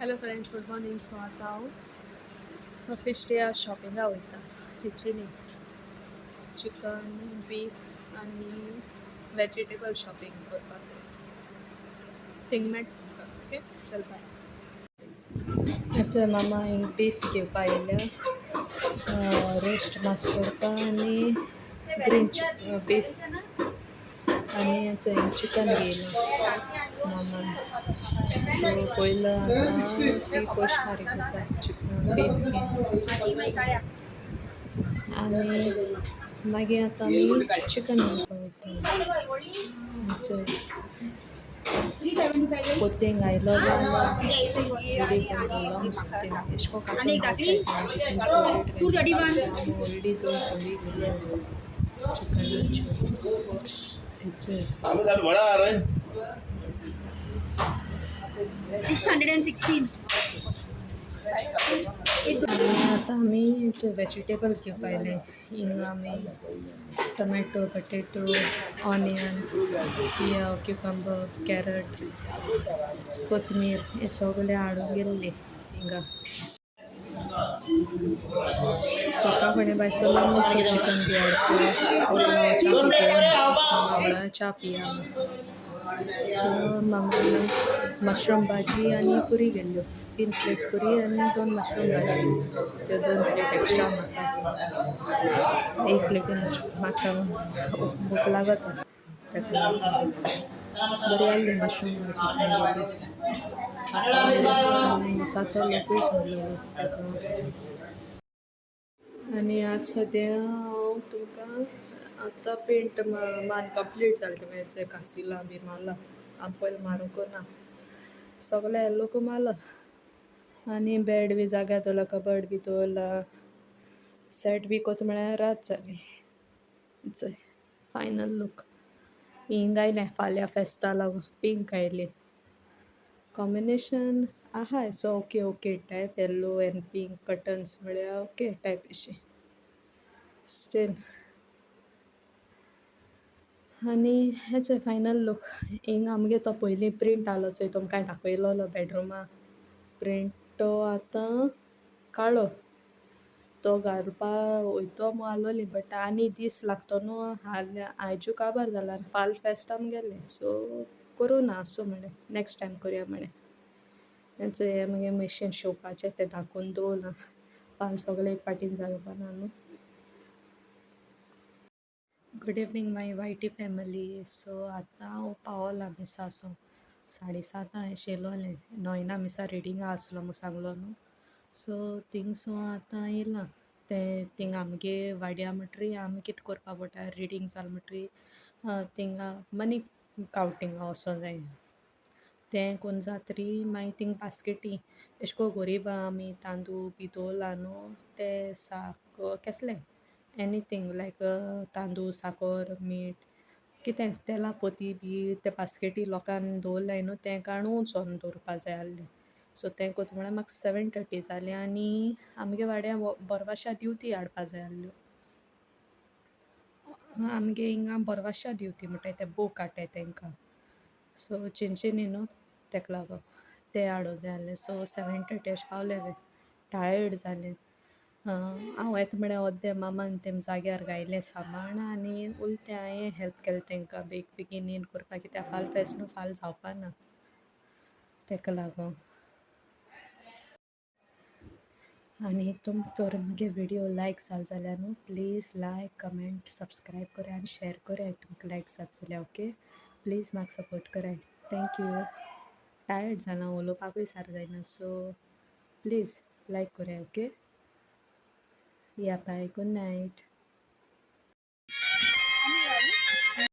Hello friends, good morning. So आता हांव fish day शॉपिंगाक वयता. चिचिनी चिकन, बीफ आनी वेजिटेबल शॉपिंग करपाक थिंग मेळटा तुमकां. ओके, चल बाय. आतां मामा हिंग बीफ घेवपा येयल्या. रोस्ट मास करपा आनी ग्रीन बीफ आनी हें चिकन घेयलां मामान. सो पयलो आतां ती पयश फारीक करता चिकन बीफ घेवन आनी मागीर आतां आमी चिकन घेवपा वयता. पोतें घायलो जाल्यार रेडी करून दवरलो नुस्तें एशें को कांटून घालताय हळडी दोन फोडी घातल्या चिकनाच्यो. 616. आतां आमी वेजिटेबल घेवपा आयले. हिंग आमी tomato, potato, onion, cucumber, carrot, कोथमीर हे सगळे हाडून गेल्ले हिंगा. सोका फणे बायसलो मातसो चिकन बी हाडपा च्या पिया. सो मामान मशरूम भाजी आनी पुरी गेल्ल्यो. 3 प्लेट पुरी आनी 2 मशरूम भाजी. त्यो 2 प्लेट एक्स्ट्रा म्हाका. एक प्लेटीन म्हाका भूक लागता ताका लागून. बरी आहली मशरूम भाजी आनी दिसाचो लोकूय सोडलेलो ताका लागून. आनी आज सद्या हांव तुमकां आतां पेंट मान कंप्लीट जालें तुवें कासिलां बी मारला. हांव पयलीं मारूंक ना, सगळें येल्लोक मारला आनी बेड बी जाग्यार दवरला, कबर्ड बी दवरला, सेट बी कोत म्हळ्यार रात जाली. चोय फायनल लूक. हिंग आयलें फाल्यां फेस्ता लागून पिंक आयली. कॉम्बिनेशन आहाय so okay okay type yellow end pink curtains म्हळ्यार ओके टायप अशी स्टील. आनी हेच फायनल लूक. हिंग आमगे तो पयलीं प्रिंट आहलो चोय तुमकां दाखयलोलो बेडरुमा प्रिंट, तो आतां काळो. तो घालपा वयतो म्हूण आहलोली बट आनी दीस लागतो न्हू. आयजू काबार जाला आनी फाल फेस्त आमगेलें सो करूं ना आसूं म्हळें नॅक्स्ट टायम करया म्हळें. हें मगे मशीन शिंवपाचें तें धाकून दवरलां. फाल सगळें एक पाटीन जावपा ना न्हू. गुड इवनिंग माय वायटी फॅमिली. सो आतां हांव पावलां मिसा सावन 7:30 अशें येयलोलें. 9 मिसा रिडिंगा आसलो म्हूण सांगलो न्हू. सो थिंगसो आतां येयलां. तें थिंग आमगे वाड्या म्हुटरी आमी कितें करपा पडटा रिडींग जाल म्हुटरी थिंगा मनी कावंटिंगा वोसो जाय. तें कोन्न जातरी मागीर थिंग बास्केटी एशें को गरीब आमी तांदूळ बी दवरला न्हू ते साक केसलें एनीथींग लायक तांदूळ साकर मीठ कितें तेला पोती बी ते बास्केटी लोकान दवरल्याय न्हू तें काणून चोरून दवरपा जाय आहलें. सो तें कोत म्हळ्यार म्हाका 7:30 जालें आनी आमगे वाड्या बोरवाश्या दिवती हाडपा जाय आहल्यो. आमगे हिंगा बोरवाश्या दिवती म्हणटाय ते बूक हाडटाय तेंकां. सो चिंचिनी न्हू तेका लागोन ते हाडूं जाय आहलें. सो 7:30 अशें पावलें टायर्ड जालें. हांव येता म्हळ्यार ओद्दें मामान तेम जाग्यार घायलें सामान आनी उलतें हांयें हेल्प केलें तेंकां बेगीन येन करपा कित्याक फाल फेस्त न्हू फाल जावपा ना तेका लागोन. आनी तुम तर मुगे व्हिडिओ लायक जाल जाल्यार न्हू प्लीज लायक कमेंट सबस्क्रायब कराय आनी शेअर कराय तुमकां लायक जात जाल्यार. ओके प्लीज म्हाका सपोर्ट कराय. थँक्यू. टायर्ड जालां उलोवपाकूय सारक जायना सो प्लीज लायक कराय. ओके या बाय, गुड नायट.